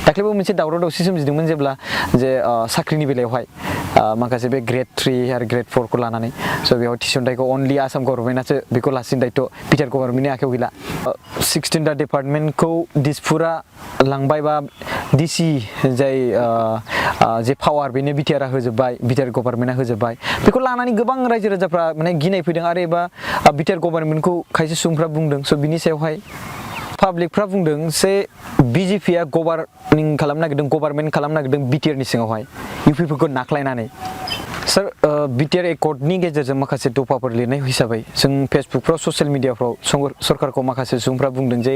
दाख्लैबो मोनसे दावराव दावसि सोमजिदोंमोन जेब्ला जे साख्रिनि बेलायावहाय माखासे बे ग्रेड 3 आरो ग्रेड 4 खौ लानानै स' बेयाव थिसनथायखौ अनलि आसाम गभर्नमेन्टआसो बेखौ लासिन दायित्व बिटिआर गभर्नमेन्टनि आखायाव गैला 16टा डिपार्टमेन्टखौ दिसपुरा लांबाय बा डिसि जाय जे पावार बेनो बिटिआरआ होजोब्बाय बिटिआर गभर्नमेन्टआ होजोब्बाय बेखौ लानानै गोबां रायजो राजाफ्रा माने गिनाय फैदों आरो एबा बिटिआर गभर्नमेन्टखौ खायसे सुबुंफ्रा बुंदों स' बिनि सायावहाय पाब्लिकफ्रा बुंदों जे बिजेपिआ गभर्निं खालामनो नागिरदों गभर्नमेन्ट खालामनो नागिरदों बिटिआरनि सिङावहाय इउपिफोरखौ नाख्लायनानै सर बिटिआर एकर्डनि गेजेरजों माखासे दफाफोर लिरनाय हिसाबै जों फेसबुकफ्राव ससियेल मिडियाफ्राव सरकारखौ माखासे सुबुंफ्रा बुंदों जे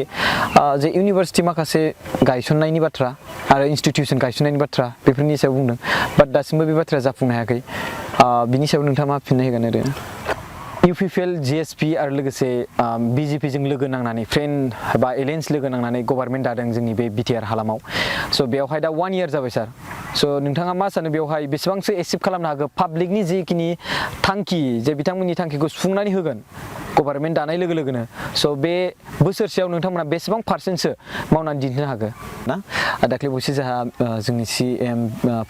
इउनिभार्सिटि माखासे गायसननायनि बाथ्रा आरो इनस्टिटिउसन गायसननायनि बाथ्रा बेफोरनि सायाव बुंदों बाट दासिमबो बे बाथ्राया जाफुंनो हायाखै बिनि सायाव नोंथाङा मा फिननाय होगोन ओरैनो इउपिपिएल जिएसपि आरो लोगोसे बिजेपिजों लोगो नांनानै फ्रेन्ड बा एलायन्स लोगो नांनानै गभर्नमेन्ट दादों जोंनि बे बिटिआर हालामाव स' बेवहाय दा 1 इयार जाबाय सार स' नोंथाङा मा सानो बेवहाय बेसेबांसो एचिभ खालामनो हागौ पाब्लिकनि जिखिनि थांखि जे बिथांमोननि थांखिखौ सुफुंनानै होगोन गभर्नमेन्ट दानाय लोगो लोगोनो स' बे बोसोरसेयाव नोंथांमोना बेसेबां पार्सेन्टसो मावनानै दिन्थिनो हागौ ना दाख्लै बावैसो जोंहा जोंनि सिएम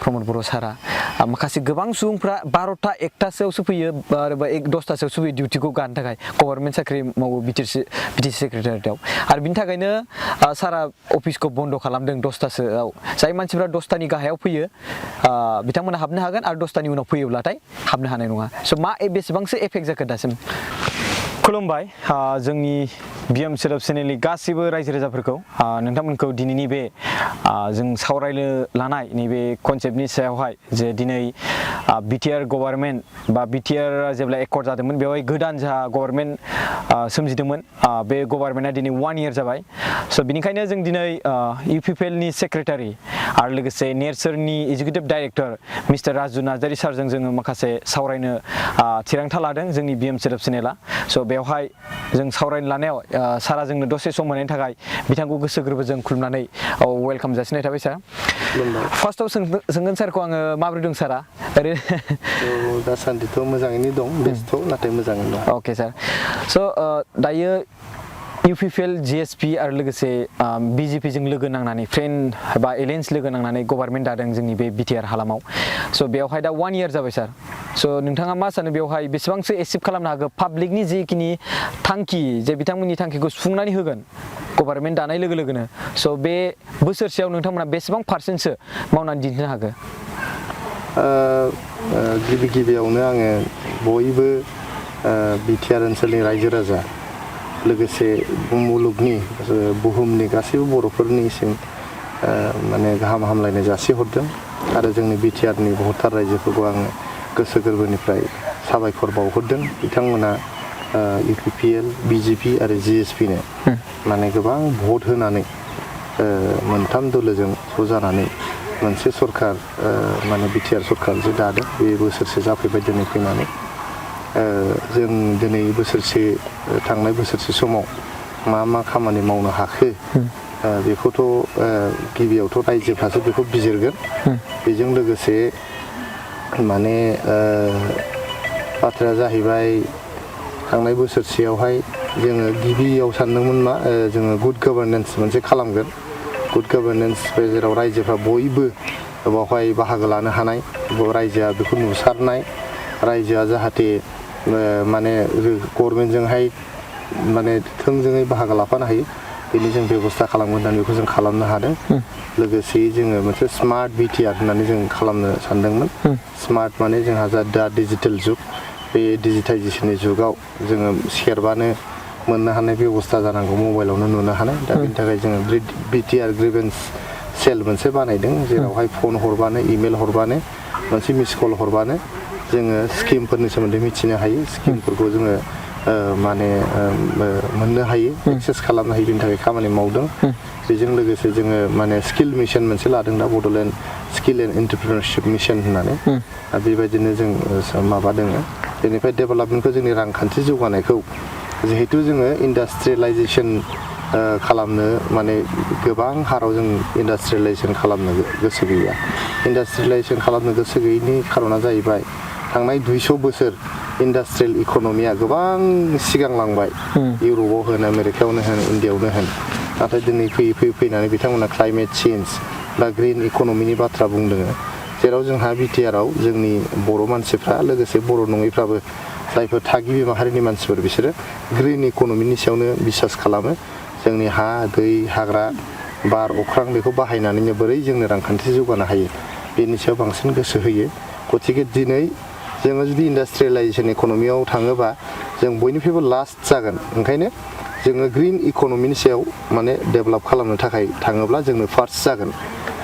प्रमद बर' सारा माखासे गोबां सुबुंफ्रा 12टा 1टासोआवसो फैयो आरो 10टासोआवसो फैयो डिउटिखौ गानो थाखाय गभर्नमेन्ट साख्रि मावो बिटिसि सेक्रेटारियाव आरो बिनि थाखायनो सारा अफिसखौ बन्द खालामदों 10टासोआव जाय मानसिफ्रा 10टानि गाहायाव फैयो बिथांमोना हाबनो हागोन आरो 10टानि उनाव फैयोब्लाथाय हाबनो हानाय नङा स' बेसेबांसो एफेक्ट जाखो दासिम खुलुमबाय जोंनि बिएम सोदोब चेनेलनि गासैबो रायजो राजाफोरखौ नोंथांमोनखौ दिनैनि बे जों सावरायनो लानाय नैबे कनसेप्टनि सायावहाय जे दिनै बिटिआर गभर्नमेन्ट बा बिटिआर जेब्ला एकर्ड जादोंमोन बेवहाय गोदान जोंहा गभर्नमेन्ट सोमजिदोंमोन बे गभर्नमेन्टआ दिनै 1 इयार जाबाय स' बिनिखायनो जों दिनै इउपिपिएलनि सेक्रेटारि आरो लोगोसे नेरसोरनि educative director mister Raju Narzary सारजों जोङो माखासे सावरायनो थिरांथा लादों जोंनि बिएम सोदोब चेनेला स' बेवहाय जों सावरायनो लानायाव सारा जोंनो दसे सम होनायनि थाखाय बिथांखौ गोसो गोरबोजों खुलुमनानै वेलकाम जासिनाय थाबाय सार फार्स्टआव सोंगोन सारखौ आङो माबोरै दं सारा ओरैनो दासान्दिथ' मोजाङैनो दं बेस्थ' नाथाय मोजाङैनो दं अके सार स' दायो इउपिपिएल जिएसपि आरो लोगोसे बिजेपिजों लोगो नांनानै फ्रेन्ड बा एलायन्स लोगो नांनानै गभर्नमेन्ट दादों जोंनि बे बिटिआर हालामाव स' बेवहाय दा 1 इयार जाबाय सार स' नोंथाङा मा सानो बेवहाय बेसेबांसो एचिभ खालामनो हागौ पाब्लिकनि जिखिनि थांखि जे बिथांमोननि थांखिखौ सुफुंनानै होगोन गभर्नमेन्ट दानाय लोगो लोगोनो स' बे बोसोरसेयाव नोंथांमोना बेसेबां पार्सेन्टसो मावनानै दिन्थिनो हागौ गिबियावनो आङो बयबो बिटिआर ओनसोलनि रायजो राजा लोगोसे मुलुगनि बुहुमनि गासैबो बर'फोरनिसिम माने गाहाम हामलायनाय जासिहरदों आरो जोंनि बिटिआरनि बहुतथार रायजोफोरखौ आङो गोसो गोरबोनिफ्राय साबायखर बावहरदों बिथांमोना इउपिपिएल बिजेपि आरो जिएसपिनो माने गोबां भट होनानै मोनथाम दोलोजों ज' जानानै मोनसे सरकार माने बिटिआर सरकार जे दादों बे बोसोरसे जाफैबाय दिनै फैनानै जों दिनै बोसोरसे थांनाय बोसोरसे समाव मा खामानि मावनो हाखो बेखौथ' गिबियावथ' रायजोफ्रासो बेखौ बिजिरगोन बेजों लोगोसे माने बाथ्राया जाहैबाय थांनाय बोसोरसेयावहाय जोङो गिबियाव सानदोंमोन मा जोङो गुड गभार्नेन्स मोनसे खालामगोन गुड गभार्नेन्स जेराव रायजोफ्रा बयबो बावहाय बाहागो लानो हानाय रायजोआ बेखौ नुसारनाय रायजोआ जाहाथे माने गभर्नमेन्टजोंहाय माने थोंजोङै बाहागो लाफानो हायो बेनि जों बेबस्था खालामगोन होननानै बेखौ जों खालामनो हादों लोगोसे जोङो मोनसे स्मार्ट बिटिआर होननानै जों खालामनो सानदोंमोन स्मार्ट माने जोंहा दा डिजिटेल जुग बे डिजिटाइजेसननि जुगाव जोङो सेरबानो मोननो हानाय बेबस्था जानांगौ मबाइलावनो नुनो हानाय दा बेनि थाखाय जोङो बिटिआर ग्रिभेन्स सेल मोनसे बानायदों जेरावहाय फन हरबानो इमेल हरबानो मोनसे मिस कल हरबानो जोङो स्किमफोरनि सोमोन्दै मिथिनो हायो स्किमफोरखौ जोङो माने मोननो हायो एक्सेस खालामनो हायो बेनि थाखाय खामानि मावदों बेजों लोगोसे जोङो माने स्किल मिशन मोनसे लादों दा Bodoland skill and entrepreneurship mission होननानै बेबायदिनो जों माबादों बेनिफ्राय डेभेलपमेन्टखौ जोंनि रांखान्थि जौगानायखौ जिहेतु जोङो इन्डास्ट्रियेलाइजेसन खालामनो माने गोबां हाराव जों इन्डास्ट्रियेलाइजेसन खालामनो गोसो गैया इन्डास्ट्रियेलाइजेसन खालामनो गोसो गैयैनि खारना जाहैबाय थांनाय 200 बोसोर इन्डास्ट्रियेल इक'नमिया गोबां सिगांलांबाय इउर'पआव होन आमेरिकायावनो होन इन्डियायावनो होन नाथाय दिनै फैनानै बिथांमोना क्लाइमेट चेन्ज बा ग्रिन इक'नमिनि बाथ्रा बुंदों जेराव जोंहा बिटिआरआव जोंनि बर' मानसिफ्रा लोगोसे बर' नङैफ्राबो जायफोर थागिबि माहारिनि मानसिफोर बिसोरो ग्रिन इक'नमिनि सायावनो बिसास खालामो जोंनि हा दै हाग्रा बार अख्रां बेखौ बाहायनानैनो बोरै जोंनो रांखान्थि जौगानो हायो बेनि सायाव बांसिन गोसो होयो गतिके दिनै जोङो जुदि इन्डास्ट्रियेलाइजेसन इक'नमियाव थाङोबा जों बयनिफ्रायबो लास्ट जागोन ओंखायनो जोङो ग्रिन इक'नमिनि सायाव माने डेभेलप खालामनो थाखाय थाङोब्ला जोंनो फार्स्ट जागोन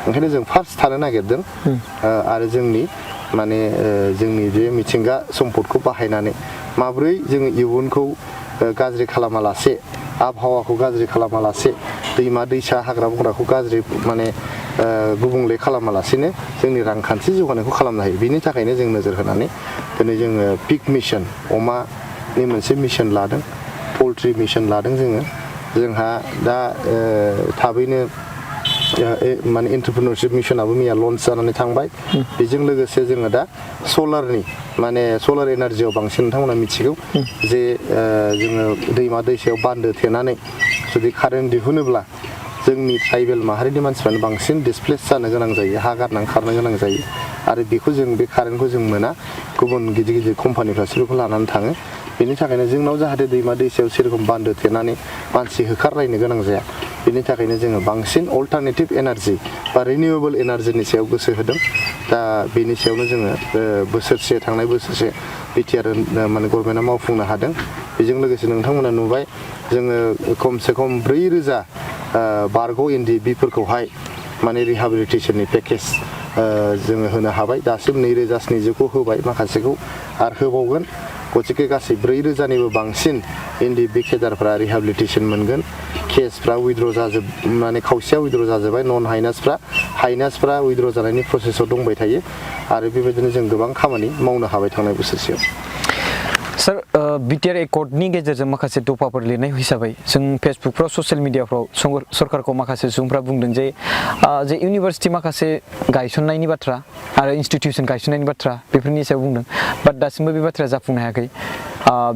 ओंखायनो जों फार्स्ट थानो नागिरदों आरो जोंनि माने जोंनि बे मिथिंगा सम्पदखौ बाहायनानै माब्रै जोङो इयुनखौ गाज्रि खालामालासे आबहावाखौ गाज्रि खालामालासे दैमा दैसा हाग्रा बंग्राखौ गाज्रि माने गुबुंले खालामालासेनो जोंनि रांखान्थि जौगानायखौ खालामनो हायो बिनि थाखायनो जों नोजोर होनानै दिनै जोङो पिग मिशन अमानि मोनसे मिशन लादों पल्ट्रि मिशन लादों जोंहा दा थाबैनो माने एन्टारप्रिनियरशिप मिशनाबो मैया लन्च जानानै थांबाय बेजों लोगोसे जोङो दा सलारनि माने सलार एनार्जियाव बांसिन नोंथांमोना मिथिगौ जे जोङो दैमा दैसायाव बान्दो थेनानै जुदि कारेन्ट दिहुनोब्ला जोंनि ट्राइबेल माहारिनि मानसिफ्रानो बांसिन डिसप्लेस जानो गोनां जायो हा गारनानै खारनो गोनां जायो आरो बेखौ जों बे कारेन्टखौ जों मोना गुबुन गिदिर गिदिर कम्पानिफ्रासो बेखौ लानानै थाङो बेनि थाखायनो जोंनाव जाहाथे दैमा दैसायाव सेरखम बान्दो थेनानै मानसि होखारलायनो गोनां जाया बेनि थाखायनो जोङो बांसिन अल्टारनेटिभ एनार्जि बा रिनिउवेबल एनार्जिनि सायाव गोसो होदों दा बेनि सायावनो जोङो बोसोरसे थांनाय बोसोरसे बिटिआर माने गभर्नमेन्टआ मावफुंनो हादों बेजों लोगोसे नोंथांमोना नुबाय जोङो खमसे खम 4,000 बारग' NDBफोरखौहाय माने रिहाबिलिटेसननि पेकेज जोङो होनो हाबाय दासिम 2,000 होबाय माखासेखौ आरो होबावगोन गतिके गासै 4,000निबो बांसिन NDB केदारफ्रा रिहाबिलिटेसन मोनगोन केसफ्रा उइथड्र जाजोब माने खावसेया उइथड्र जाजोब्बाय नन हाइनासफ्रा उइथड्र जानायनि प्रसेसआव दंबाय थायो आरो बेबायदिनो जों गोबां खामानि मावनो हाबाय थांनाय बोसोरसेयाव सर बिटिआर एकर्डनि गेजेरजों माखासे दफाफोर लिरनाय हिसाबै जों फेसबुकफ्राव ससियेल मिडियाफ्राव सरकारखौ माखासे सुबुंफ्रा बुंदों जे इउनिभार्सिटि माखासे गायसननायनि बाथ्रा आरो इनस्टिटिउसन गायसननायनि बाथ्रा बेफोरनि सायाव बुंदों बाट दासिमबो बे बाथ्राया जाफुंनो हायाखै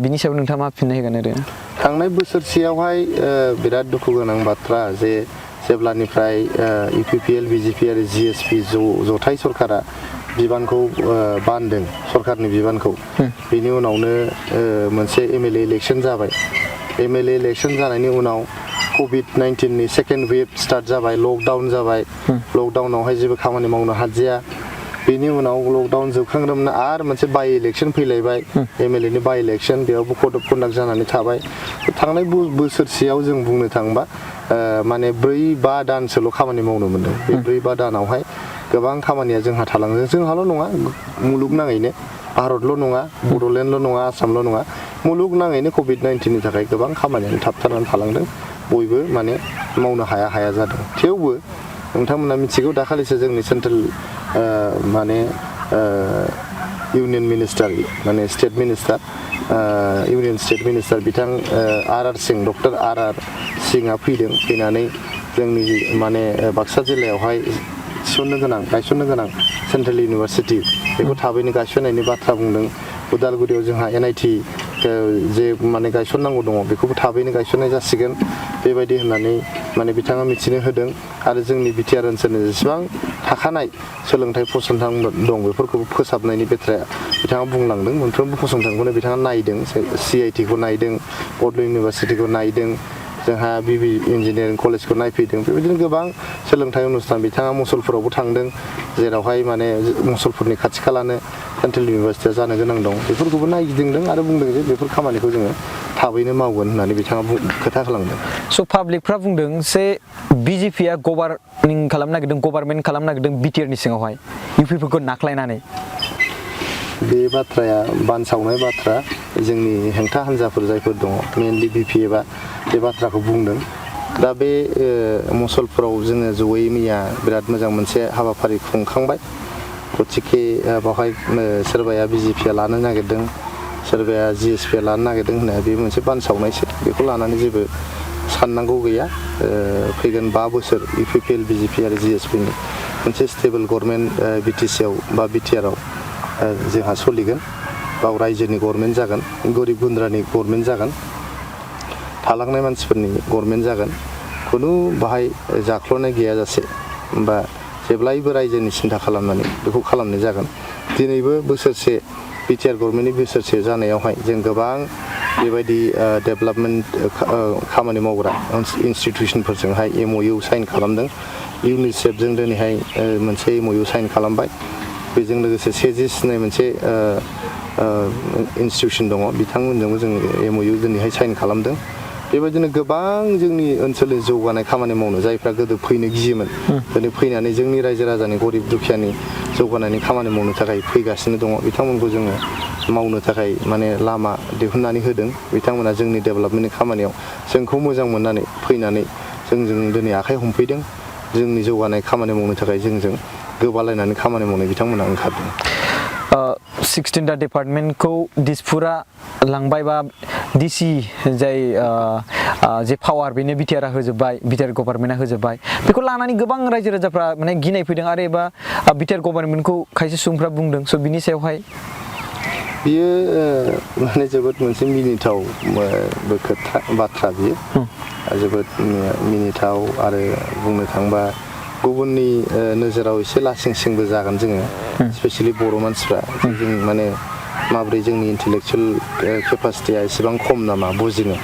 बिनि सायाव नोंथाङा मा फिननाय होगोन ओरैनो थांनाय बोसोरसेयावहाय बिराद दुखु गोनां बाथ्रा जे जेब्लानिफ्राय UPPL BJP आरो GSP जथाय सरकारा बिबानखौ बानदों सरकारनि बिबानखौ बेनि उनावनो मोनसे MLA इलेक्शन जाबाय MLA इलेक्शन जानायनि उनाव COVID-19नि सेकेन्ड वेव स्टार्ट जाबाय लकडाउन जाबाय लकडाउनावहाय जेबो खामानि मावनो हादिया बेनि उनाव लकडाउन जोबखांग्रोमोन आरो मोनसे बाइ इलेक्शन फैलायबाय MLAनि बाइ इलेक्शन बेयावबो कड अफ कन्डाक्ट जानानै थाबाय थांनाय बोसोरसेयाव जों बुंनो थाङोबा माने 4-5 दानसोल' खामानि मावनो मोनदों बे 4-5 दानावहाय गोबां खामानिया जोंहा थालांदों जोंहाल' नङा मुलुगनाङैनो भारतल' नङा बड'लेण्डल' नङा आसामल' नङा मुलुगनाङैनो COVID-19नि थाखाय गोबां खामानियानो थाबथानानै थालांदों बयबो माने मावनो हाया जादों थेवबो नोंथांमोना मिथिगौ दाखालिसो जोंनि सेन्ट्रेल माने इउनियन मिनिस्टार माने state minister union state minister बिथां RR सिंह डक्टर RR सिंहआ फैनानै जोंनि माने बाक्सा जिल्लायावहाय गायसननो गोनां सेन्ट्रेल इउनिभार्सिटि बेखौ थाबैनो गायसननायनि बाथ्रा बुंदों उदालगुरियाव जोंहा NIT जे माने गायसननांगौ दङ बेखौबो थाबैनो गायसननाय जासिगोन बेबायदि होननानै माने बिथाङा मिथिनो होदों आरो जोंनि बिटिआर ओनसोलनि जेसेबां थाखानाय सोलोंथाइ फसंथान दं बेफोरखौबो फोसाबनायनि बाथ्राया बिथाङा बुंलांदों मोनफ्रोमबो फसंथानखौनो बिथाङा नायदों CITखौ नायदों बड' इउनिभार्सिटिखौ नायदों जोंहा BB इन्जिनियारिं कलेजखौ नायफैदों बेबायदिनो गोबां सोलोंथाइ अनुस्थान बिथाङा मुसलपुरावबो थांदों जेरावहाय माने मुसलपुरनि खाथि खालानो सेन्ट्रेल इउनिभार्सिटिया जानो गोनां दं बेफोरखौबो नायगिदिंदों आरो बुंदों जे बेफोर खामानिखौ जोङो थाबैनो मावगोन होननानै बिथाङा खोथा होलांदों स' पाब्लिकफ्रा बुंदों जे BJPआ गभर्नमेन्ट खालामनो नागिरदों बिटिआरनि सिङावहाय UPफोरखौ नाख्लायनानै बे बाथ्राया बानसावनाय बाथ्रा जोंनि हेंथा हान्जाफोर जायफोर दङ मेनलि BPFआ बे बाथ्राखौ बुंदों दा बे मुसलपुराव जोङो जयै मैया बिराद मोजां मोनसे हाबाफारि खुंखांबाय गतिके बावहाय सोरबाया BJPआ लानो नागिरदों सोरबाया GSPआ लानो नागिरदों होननाया बे मोनसे बानसावनायसो बेखौ लानानै जेबो साननांगौ गैया फैगोन 5 बोसोर UPPL BJP आरो GSPनि मोनसे स्टेबल गभर्नमेन्ट BTCआव बा BTRआव जोंहा सोलिगोन बाव रायजोनि गभर्नमेन्ट जागोन गरिब गुन्द्रानि गभर्नमेन्ट जागोन थालांनाय मानसिफोरनि गभर्नमेन्ट जागोन खुनु बाहाय जाख्ल'नाय गैयाजासे बा जेब्लायबो रायजोनि सिन्था खालामनानै बेखौ खालामनाय जागोन दिनैबो बोसोरसे BTR गभर्नमेन्टनि बोसोरसे जानायावहाय जों गोबां बेबायदि डेभेलपमेन्ट खामानि मावग्रा इनस्टिटिउसनफोरजोंहाय MOU साइन खालामदों इउनिसेफजों दिनैहाय मोनसे MOU साइन खालामबाय बेजों लोगोसे सेजिस होननाय मोनसे इनस्टिटिउसन दङ बिथांमोनजोंबो जों MOU दिनैहाय साइन खालामदों बेबायदिनो गोबां जोंनि ओनसोलनि जौगानाय खामानि मावनो जायफ्रा गोदो फैनो गियोमोन दिनै फैनानै जोंनि रायजो राजानि गरिब दुखियानि जौगानायनि खामानि मावनो थाखाय फैगासिनो दङ बिथांमोनखौ जोङो मावनो थाखाय माने लामा दिहुननानै होदों बिथांमोना जोंनि डेभेलपमेन्टनि खामानियाव जोंखौ मोजां मोननानै फैनानै जोंजों दिनै आखाइ हमफैदों जोंनि जौगानाय खामानि मावनो थाखाय जोंजों गोबालायनानै खामानि मावनो बिथांमोना ओंखारदों 16टा डिपार्टमेन्टखौ दिसपुरा लांबाय बा DC जाय जे पावार बेनो BTR होजोब्बाय BTR गभर्नमेन्टआ होजोब्बाय बेखौ लानानै गोबां रायजो राजाफ्रा माने गिनाय फैदों आरो एबा BTR गभर्नमेन्टखौ खायसे सुबुंफ्रा बुंदों स' बिनि सायावहाय बियो माने जोबोद मोनसे मिनिथाव खोथा बाथ्रा बियो जोबोद मिनिथाव आरो बुंनो थांबा गुबुननि नोजोराव एसे लासिंसिंबो जागोन जोङो स्पेसियेलि बर' मानसिफ्रा जों माने माबोरै जोंनि इन्टेलेक्चुयेल केपासिटिया एसेबां खम नामा बुजिनो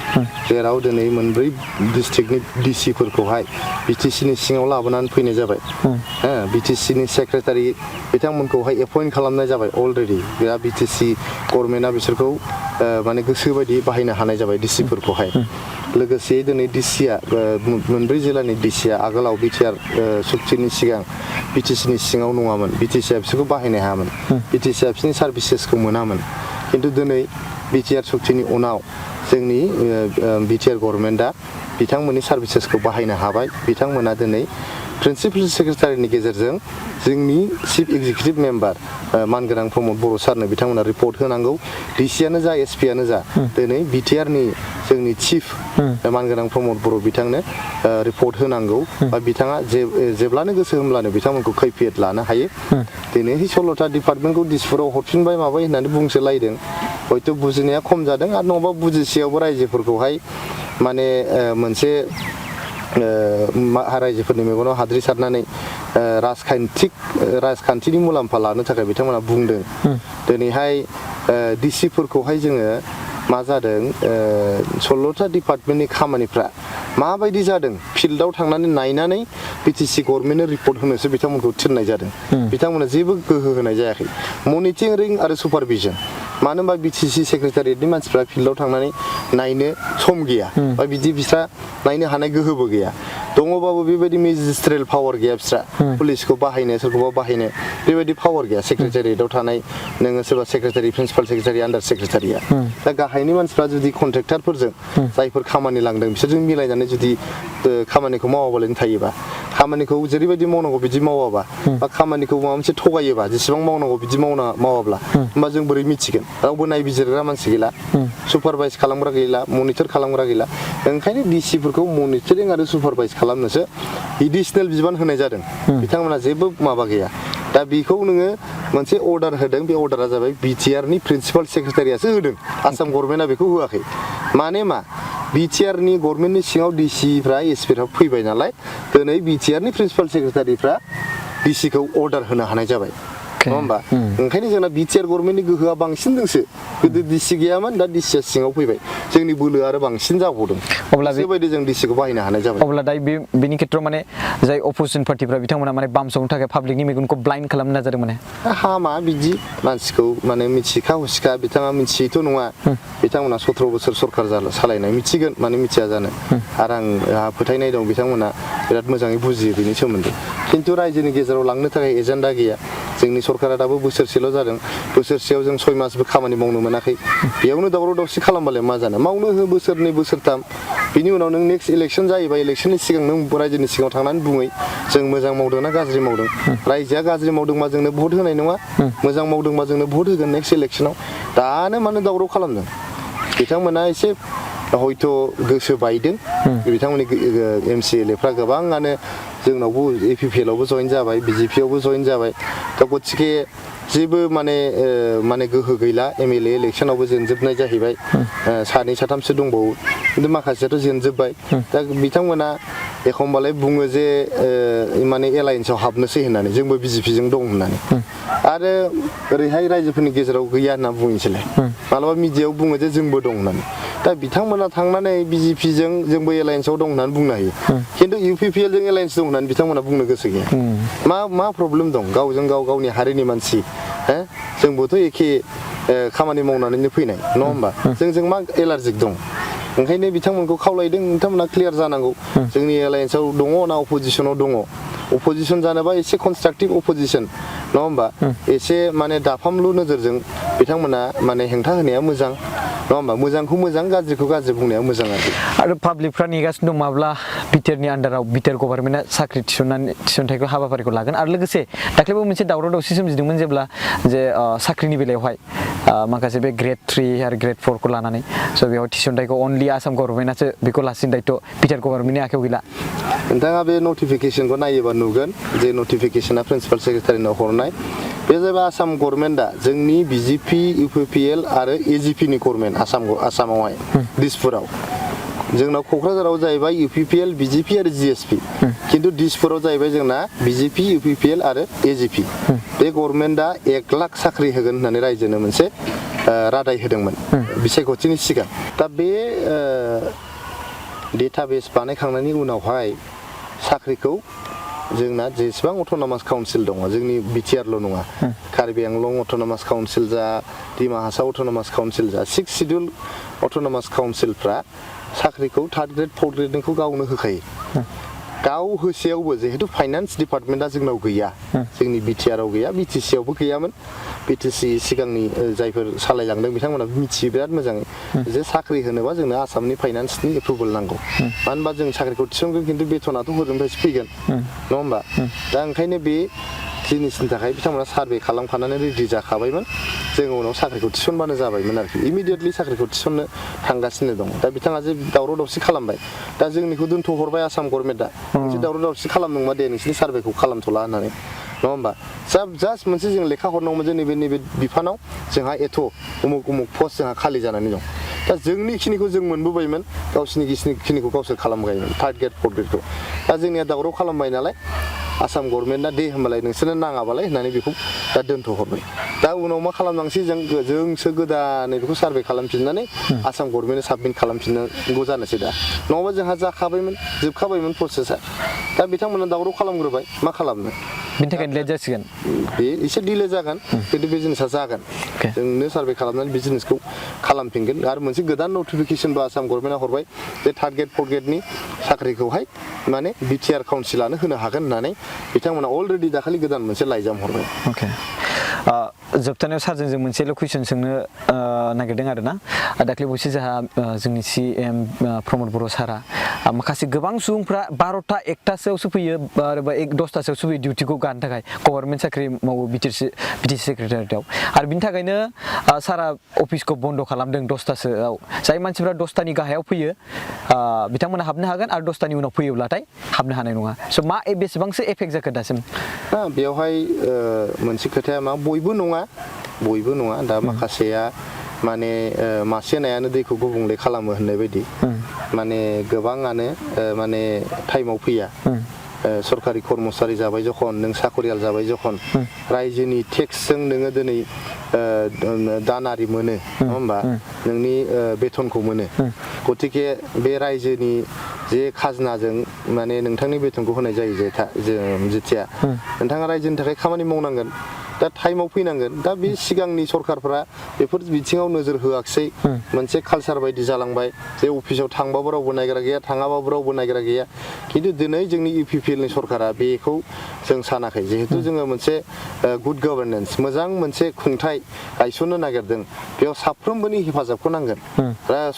जेराव दिनै मोनब्रै डिस्ट्रिक्टनि DCफोरखौहाय BTCनि सिङाव लाबोनानै फैनाय जाबाय BTCनि सेक्रेटारि बिथांमोनखौहाय एपइन्ट खालामनाय जाबाय अलरेडि दा BTC गभर्नमेन्टआ बिसोरखौ माने गोसो बायदि बाहायनो हानाय जाबाय DCफोरखौहाय लोगोसे दिनै DCआ मोनब्रै जिल्लानि DCआ आगोलाव BTR सुक्तिनि सिगां BTCनि सिङाव नङामोन BTCआ बिसोरखौ बाहायनो हायामोन BTCआ बिसोरनि सार्भिसेसखौ मोनामोन खिन्थु दिनै BTR सुक्तिनि उनाव जोंनि BTR गभर्नमेन्टआ बिथांमोननि सार्भिसेसखौ बाहायनो हाबाय बिथांमोना दिनै प्रिन्सिपाल सेक्रेटारिनि गेजेरजों जोंनि चिफ एक्जिकिउटिभ मेम्बार मानगोनां प्रमद बर' सारनो बिथांमोना रिपर्ट होनांगौ DCआनो जा SPआनो जा दिनै BTRनि जोंनि चिफ मानगोनां प्रमद बर' बिथांनो रिपर्ट होनांगौ बा बिथाङा जेब्लानो गोसो होमब्लानो बिथांमोनखौ खैफियत लानो हायो दिनै 16टा डिपार्टमेन्टखौ दिसपुराव हरफिनबाय माबाय होननानै बुंसोलायदों हयथ' बुजिनाया खम जादों आरो नङाबा बुजिसेयावबो रायजोफोरखौहाय माने मोनसे रायजोफोरनि मेगनाव हाद्रि सारनानै राजखान्थिनि मुलाम्फा लानो थाखाय बिथांमोना बुंदों दिनैहाय DCफोरखौहाय जोङो मा जादों 16टा डिपार्टमेन्टनि खामानिफ्रा माबायदि जादों फिल्डआव थांनानै नायनानै BTC गभर्नमेन्टनो रिपर्ट होनोसो बिथांमोनखौ थिननाय जादों बिथांमोना जेबो गोहो होनाय जायाखै मनिटरिं आरो सुपारभिजन मानो होनबा BTC सेक्रेटारियेटनि मानसिफ्रा फिल्डआव थांनानै नायनो सम गैया बा बिदि बिस्रा नायनो हानाय गोहोबो गैया दङबाबो बेबायदि मेजिस्ट्रेल पावार गैया बिस्रा पुलिसखौ बाहायनो सोरखौबा बाहायनो बेबायदि पावार गैया सेक्रेटारियेटआव थानाय नोङो सोरबा सेक्रेटारि प्रिन्सिपाल सेक्रेटारि आन्डार सेक्रेटारिया दा गाहायनि मानसिफ्रा जुदि कन्ट्रेक्टारफोरजों जायफोर खामानि लांदों बिसोरजों मिलायनानै जुदि खामानिखौ मावाबालानो थायोबा खामानिखौ जेरैबायदि मावनांगौ बिदि मावाबा बा खामानिखौ माबा मोनसे थगायोबा जेसेबां मावनांगौ बिदि मावाब्ला होमबा जों बोरै मिथिगोन रावबो नायबिजिरग्रा मानसि गैला सुपारभाइज खालामग्रा गैला मनिटर खालामग्रा गैला ओंखायनो DCफोरखौ मनिटरिं आरो सुपारभाइज खालामनोसो एडिशनेल बिबान होनाय जादों बिथांमोना जेबो माबा गैया दा बेखौ नोङो मोनसे अर्डार होदों बे अर्डारा जाबाय BTRनि प्रिन्सिपाल सेक्रेटारियासो होदों आसाम गभर्नमेन्टआ बेखौ होआखै माने मा BTRनि गभर्नमेन्टनि सिङाव DCफ्रा SPफ्रा फैबाय नालाय दिनै BTRनि प्रिन्सिपाल सेक्रेटारिफ्रा DCखौ अर्डार होनो हानाय जाबाय नङा होमबा ओंखायनो जोंना BTR गभर्नमेन्टनि गोहोआ बांसिन दंसो गोदो DC गैयामोन दा DCआ सिङाव फैबाय जोंनि बोलोआ आरो बांसिन जाबावदों अब्ला बेबायदि जों DCखौ बाहायनो हानाय जाबाय अब्ला दायो बेनि खेत्रआव माने जाय अपोजिसन पार्टिफ्रा बिथांमोना माने बामसावनो थाखाय पाब्लिकनि मेगनखौ ब्लाइन्ड खालामनो नाजादों माने हामा बिदि मानसिखौ माने मिथिखा हसिखा बिथाङा मिथियैथ' नङा बिथांमोना 17 बोसोर सरखार सालायनाय मिथिगोन माने मिथिया जानो आरो आंहा फोथायनाय दं बिथांमोना बिराद मोजाङै बुजियो बेनि सोमोन्दै खिन्थु रायजोनि गेजेराव लांनो थाखाय एजेन्डा गैया जोंनि सरकारा दाबो बोसोरसेल' जादों बोसोरसेयाव जों 6 मासबो खामानि मावनो मोनाखै बेयावनो दावराव दावसि खालामबालाय मा जानो मावनो हो बोसोरनै बोसोरथाम बिनि उनाव नों नेक्स्ट इलेक्सन जायोबा इलेक्सननि सिगां नों रायजोनि सिगाङाव थांनानै बुङै जों मोजां मावदों ना गाज्रि मावदों रायजोआ गाज्रि मावदोंबा जोंनो भट होनाय नङा मोजां मावदोंबा जोंनो भट होगोन नेक्स्ट इलेक्सनाव दानो मानो दावराव खालामदों बिथांमोना एसे हयथ' गोसो बायदों बिथांमोननि MCLAफ्रा गोबाङानो जोंनावबो APPLआवबो जइन जाबाय BJPआवबो जइन जाबाय दा गथिखे जेबो माने गोहो गैला MLA इलेक्सनावबो जेनजोबनाय जाहैबाय सानै साथामसो दंबावो खिन्थु माखासेयाथ' जेनजोब्बाय दा बिथांमोना एखमबालाय बुङो जे माने एलायन्सआव हाबनोसै होननानै जोंबो बिजेपिजों दं होननानै आरो ओरैहाय रायजोफोरनि गेजेराव गैया होनना बुङोसैलाय मालाबा मिडियायाव बुङो जे जोंबो दं होननानै दा बिथांमोना थांनानै बिजेपिजों जोंबो एलायन्सआव दं होननानै बुंनो हायो खिन्थु UPPL जों एलायन्स दं होननानै बिथांमोना बुंनो गोसो गैया मा प्रब्लेम दं गावजों गाव गावनि हारिनि मानसि जोंबोथ' एखे खामानि मावनानैनो फैनाय नङा होमबा जोंजों मा एलार्जिक दं ओंखायनो बिथांमोनखौ खावलायदों नोंथांमोना क्लियार जानांगौ जोंनि एलायन्सआव दङ ना अपोजिसनाव दङ अपोजिसन जानोबा एसे कनस्ट्राक्टिभ अपोजिसन नङा होमबा एसे माने दाफामलु नोजोरजों बिथांमोना माने हेंथा होनाया मोजां नङा होमबा मोजांखौ मोजां गाज्रिखौ गाज्रि बुंनाया मोजां आरो पाब्लिकफ्रा नेगासिनो दं माब्ला बिटिआरनि आन्डाराव बिटिआर गभर्नमेन्टआ साख्रि थिसनथाइखौ हाबाफारिखौ लागोन आरो लोगोसे दाख्लैबो मोनसे दावराव दावसि सोमजिदोंमोन जेब्ला जे साख्रिनि बेलायावहाय माखासे बे ग्रेड 3 आरो ग्रेड 4 खौ लानानै स' बेयाव थिसनथाइखौ अनलि आसाम गभर्नमेन्टआसो बेखौ लासिन दायित्व बिटिआर गभर्नमेन्टनि आखायाव गैला नोंथाङा बे नटिफिकेसनखौ नायोबा नुगोन जे नटिफिकेसना प्रिन्सिपाल सेक्रेटारिनाव हरनाय बे जाबाय आसाम गभर्नमेन्टआ जोंनि बिजेपि UPPL आरो AGPनि गभर्नमेन्ट आसामावहाय दिसपुराव जोंनाव क'क्राझाराव जाहैबाय UPPL BJP आरो GSP खिन्थु दिसपुराव जाहैबाय जोंना BJP UPPL आरो AGP बे गभर्नमेन्टआ 1 लाख साख्रि होगोन होननानै रायजोनो मोनसे रादाय होदोंमोन बिसायख'थिनि सिगां दा बे डेटाबेस बानायखांनायनि उनावहाय साख्रिखौ जोंना जेसेबां अट'नमास काउन्सिल दङ जोंनि BTRल' नङा कार्बि आंलं अट'नमास काउन्सिल जा डिमा हासाव अट'नमास काउन्सिल जा 6 सिडिउल अट'नमास काउन्सिलफ्रा साख्रिखौ 3rd ग्रेड 4th ग्रेडनिखौ गावनो होखायो गाव होसेयावबो जिहेतु फाइनान्स डिपार्टमेन्टआ जोंनाव गैया जोंनि BTRआव गैया BTC आवबो गैयामोन BTC सिगांनि जायफोर सालायलांदों बिथांमोना मिथियो बिराद मोजाङै जे साख्रि होनोबा जोंनो आसामनि फाइनान्सनि एप्रुभेल नांगौ मानो होनबा जों साख्रिखौ थिसनगोन खिन्थु बेथनाथ' हरनिफ्रायसो फैगोन नङा होमबा दा ओंखायनो बे जिनिसनि थाखाय बिथांमोना सार्भे खालामखानानै रेडि जाखाबायमोन जोङो उनाव साख्रिखौ थिसनबानो जाबायमोन आरोखि इमिडियेटलि साख्रिखौ थिसननो थांगासिनो दं दा बिथाङा जे दावराव दावसि खालामबाय दा जोंनिखौ दोनथ'हरबाय आसाम गभर्नमेन्टआ मोनसे दावराव दावसि खालामदोंबा दे नोंसिनि सार्भेखौ खालामथ'ला होननानै नङा होमबा जास्ट मोनसे जों लेखा हरनांगौमोन जे नैबे बिफानाव जोंहा एथ' उमुक पस्ट जोंहा खालि जानानै दं दा जोंनिखिनिखौ जों मोनबोबायमोन गावसिनि खिनिखौ गावसोर खालामगायोमोन 3rd ग्रेड 4th ग्रेडखौ दा जोंनिया दावराव खालामबाय नालाय आसाम गभर्नमेन्टआ दे होमबालाय नोंसोरनो नाङाबालाय होननानै बेखौ दा दोनथ'हरबाय दा उनाव मा खालामनांसै जोंसो गोदानै बेखौ सार्भे खालामफिननानै आसाम गभर्नमेन्टनो साबमिट खालामफिननांगौ जानोसै दा नङाबा जोंहा जाखाबायमोन जोबखाबायमोन प्रसेसा दा बिथांमोना दावराव खालामग्रोबाय मा खालामनो बिनि थाखायनो लेट जासिगोन बे एसे डिले जागोन खिन्थु बे जिनिसा जागोन जोंनो सार्भे खालामनानै बे जिनिसखौ खालामफिनगोन आरो मोनसे गोदान नटिफिकेसनबो आसाम गभर्नमेन्टआ हरबाय जे 3rd ग्रेड 4th ग्रेडनि साख्रिखौहाय माने BTR काउन्सिलानो होनो हागोन होननानै बिथांमोना अलरेडि दाखालि गोदान मोनसे लाइजाम हरबाय जोबथानायाव सारजों जों मोनसेल' कुइसन सोंनो नागिरदों आरोना दाख्लै बावैसो जोंहा जोंनि CM प्रमद बर' सारा माखासे गोबां सुबुंफ्रा 12टा 1टासोआवसो फैयो आरो 10टासोआवसो फैयो डिउटिखौ गानो थाखाय गभर्नमेन्ट साख्रि मावो BTC सेक्रेटारियाव आरो बिनि थाखायनो सारा अफिसखौ बन्द खालामदों 10टासोआव जाय मानसिफ्रा 10टानि गाहायाव फैयो बिथांमोना हाबनो हागोन आरो 10टानि उनाव फैयोब्लाथाय हाबनो हानाय नङा स' मा बेसेबांसो एफेक्ट जाखो दासिम बेवहाय मोनसे खोथाया मा बयबो नङा दा माखासेया माने मासे नायानो दैखौ गुबुंले खालामो होननाय बायदि माने गोबाङानो माने टाइमाव फैया सरकारि कर्मचारि जाबाय जखन नों साखरियाल जाबाय जखन रायजोनि टेक्सजों नोङो दिनै दानारि मोनो नङा होमबा नोंनि बेथनखौ मोनो गतिके बे रायजोनि जे खाजोनाजों माने नोंथांनि बेथनखौ होनाय जायो जेथिया नोंथाङा रायजोनि थाखाय खामानि मावनांगोन दा टाइमाव फैनांगोन दा बे सिगांनि सरकारफ्रा बेफोर बिथिङाव नोजोर होआखिसै मोनसे कालसार बायदि जालांबाय जे अफिसाव थांबाबो रावबो नायग्रा गैया थाङाबाबो रावबो नायग्रा गैया खिन्थु दिनै जोंनि UPPLनि सरकारा बेखौ जों सानाखै जिहेतु जोङो मोनसे गुड गभर्नेन्स मोजां मोनसे खुंथाय गायसननो नागिरदों बेयाव साफ्रोमबोनि हेफाजाबखौ नांगोन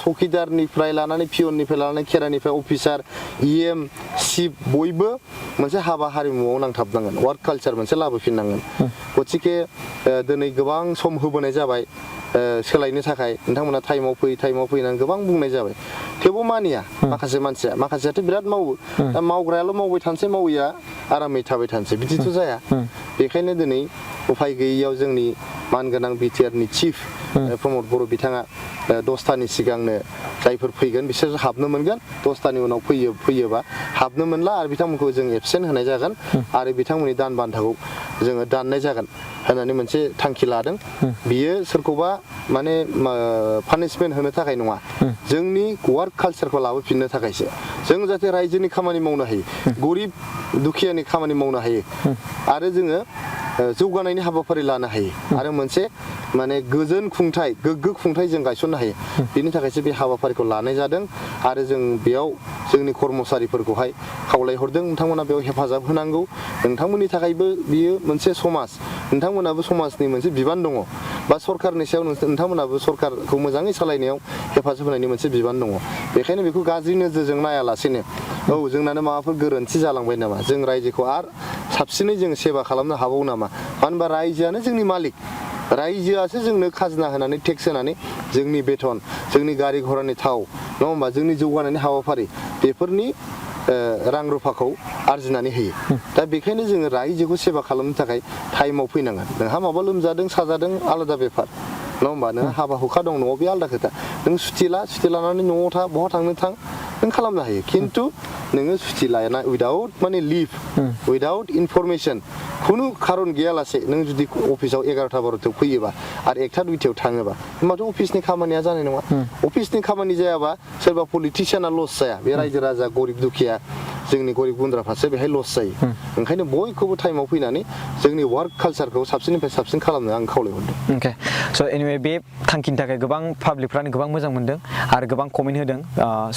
चौकिदारनिफ्राय लानानै पियननिफ्राय लानानै खेरानिफ्राय अफिसार EM सिप बयबो मोनसे हाबा हारिमुआव नांथाबनांगोन वार्क कालचार मोनसे लाबोफिननांगोन गतिके दिनै गोबां सम होबोनाय जाबाय सोलायनो थाखाय नोंथांमोना टाइमाव फैनानै गोबां बुंनाय जाबाय थेवबो मानिया माखासे मानसिया माखासेयाथ' बिराद मावो दा मावग्रायाल' मावबाय थानोसै मावैया आरामै थाबाय थानोसै बिदिथ' जाया बेखायनो दिनै उफाय गैयैयाव जोंनि मानगोनां BTR नि चिफ प्रमद बर' बिथाङा 10टानि सिगांनो जायफोर फैगोन बिसोर हाबनो मोनगोन 10टानि उनाव फैयोबा हाबनो मोनला आरो बिथांमोनखौ जों एबसेन्ट होनाय जागोन आरो बिथांमोननि दान बान्थाखौ जोङो दाननाय जागोन होननानै मोनसे थांखि लादों बियो सोरखौबा माने पानिशमेन्ट होनो थाखाय नङा जोंनि वार्क कालचारखौ लाबोफिननो थाखायसो जों जाहाथे रायजोनि खामानि मावनो हायो गरिब दुखियानि खामानि मावनो हायो आरो जोङो जौगानायनि हाबाफारि लानो हायो आरो मोनसे माने गोजोन खुंथाय गोग्गो खुंथाय जों गायसननो हायो बिनि थाखायसो बे हाबाफारिखौ लानाय जादों आरो जों बेयाव जोंनि कर्मचारिफोरखौहाय खावलायहरदों नोंथांमोना बेयाव हेफाजाब होनांगौ नोंथांमोननि थाखायबो बियो मोनसे समाज नोंथांमोनाबो समाजनि मोनसे बिबान दङ बा सरकारनि सायाव नोंथांमोनाबो सरकारखौ मोजाङै सालायनायाव हेफाजाब होनायनि मोनसे बिबान दङ बेखायनो बेखौ गाज्रि नोजोरजों नायालासेनो औ जोंनानो माबाफोर गोरोन्थि जालांबाय नामा जों रायजोखौ आरो साबसिनै जों सेवा खालामनो हाबावो नामा मानो होनबा रायजोआनो जोंनि मालिक रायजोआसो जोंनो खाजोना होनानै टेक्स होनानै जोंनि बेथन जोंनि गारि घरानि थाव नङा होमबा जोंनि जौगानायनि हाबाफारि बेफोरनि रां रुफाखौ आरजिनानै होयो दा बेखायनो जोङो रायजोखौ सेवा खालामनो थाखाय टाइमाव फैनांगोन नोंहा माबा लोमजादों साजादों आलादा बेफार नङा होमबा नोंहा हाबा हुखा दं न'आव बे आलादा खोथा नों सुथि लानानै न'आव था बहा थांनो थां नों खालामनो हायो खिन्थु नोङो सुथि लाना उइदाउट माने लिभ उइदाउट इनफरमेसन खुनु खारन गैयालासे नों जुदि अफिसाव 11टा 12टायाव फैयोबा आरो 1टा 2टायाव थाङोबा होमबाथ' अफिसनि खामानिया जानाय नङा अफिसनि खामानि जायाबा सोरबा पलिटिसियाना लस जाया बे रायजो राजा गरिब दुखिया जोंनि गरिब गुन्द्राफ्रासो बेहाय लस जायो ओंखायनो बयखौबो टाइमाव फैनानै जोंनि वार्क कालचारखौ साबसिननिफ्राय साबसिन खालामनो आं खावलायहरदों ओके स' एनिवे बे थांखिनि थाखाय गोबां पाब्लिकफ्रानो गोबां मोजां मोनदों आरो गोबां कमेन्ट होदों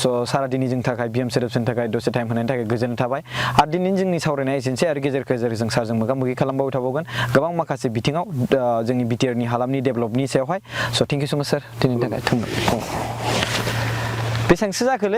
स' सारा दिनै जोंनि थाखाय बिएम सोदोबसोनि थाखाय दसे टाइम होनायनि थाखाय गोजोननाय थाबाय आरो दिनैनि जोंनि सावरायनाया एसेनोसै आरो गेजेर गेजेर जों सारजों मोगा मोगि खालामबाय थाबावगोन गोबां माखासे बिथिङाव जोंनि BTRनि हालामनि डेभेलपनि सायावहाय स' थेंक इउ स' माच सार दिनैनि थाखाय बेसेबांसो जाखोलै